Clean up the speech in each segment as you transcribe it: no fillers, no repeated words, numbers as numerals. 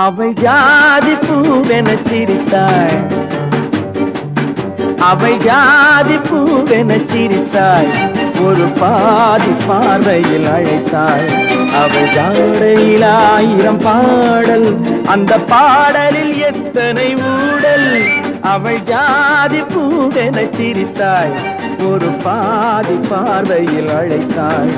அவள் ஜாதி பூவென சிரித்தாள், அவள் ஜாதி பூவென சிரித்தாள், ஒரு பாதி பார்வையில் அழைத்தாள். அவள் ஜாடையில் 1000 பாடல், அந்த பாடலில் எத்தனை ஊடல். அவள் ஜாதி பூவென சிரித்தாள், ஒரு பாதி பார்வையில் அழைத்தாள்.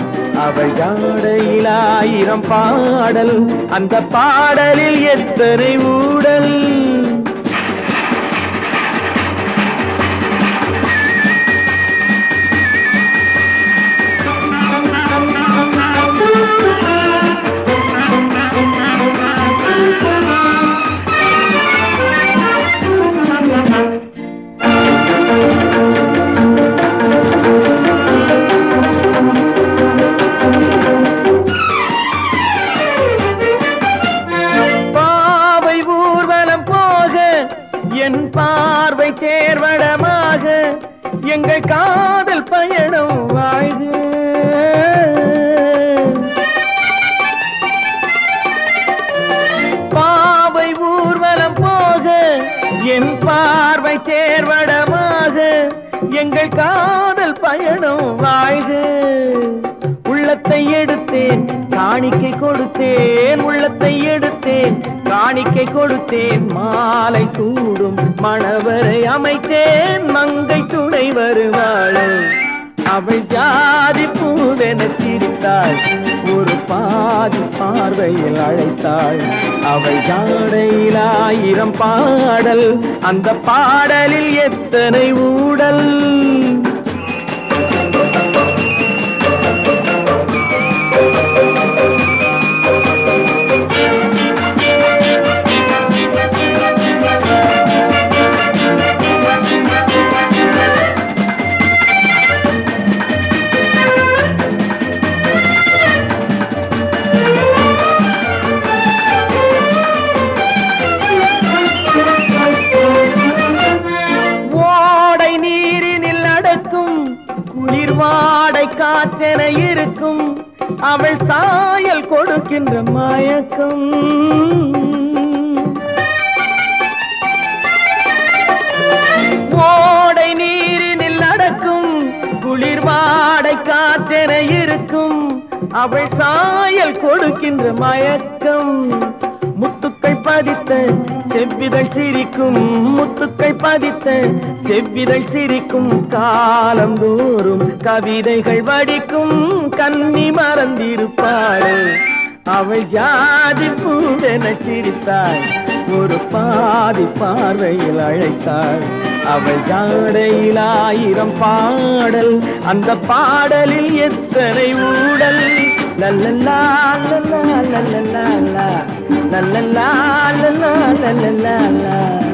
அவள் ஜாடையில் 1000 பாடல், அந்த பாடலில் எத்தனை ஊடல். என் பார்வை சேர்வடமாக எங்கள் காதல் பயணம் வாழ்க. பாவை ஊர்வலம் போக என் பார்வை சேர்வடமாக எங்கள் காதல் பயணம் வாழ்க. உள்ளத்தை எடுத்தேன் காணிக்கை கொடுத்தேன், உள்ளத்தை எடுத்தேன் காணிக்கை கொடுத்தேன். மாலை சூடும் மணவரை அமைத்தேன், மங்கை துணை வருவாள். அவள் ஜாதி பூவென சிரித்தாள், ஒரு பாதி பார்வையில் அழைத்தாள். அவள் ஜாடையில் 1000 பாடல், அந்த பாடலில் எத்தனை ஊடல். குளிர்வாடை காற்றென இருக்கும், அவள் சாயல் கொடுக்கின்ற மயக்கம். ஓடை நீரினில் நடக்கும், குளிர்வாடை காற்றென இருக்கும், அவள் சாயல் கொடுக்கின்ற மயக்கம். முத்துக்கள் பதித்த செவ்விதழ் சிரிக்கும், முத்துக்கள் பதித்த செவ்விதழ் சிரிக்கும். காலந்தோறும் கவிதைகள் வடிக்கும், கன்னி மறந்திருப்பாள். அவள் ஜாதி பூவென சிரித்தாள், ஒரு பாதி பார்வையில் அழைத்தாள். அவள் ஜாடையில் 1000 பாடல், அந்த பாடலில் எத்தனை ஊடல். லல்லல்லா லல்லா லல்லல்லா லல்லல்லா லல்லல்லா லல்லல்லா.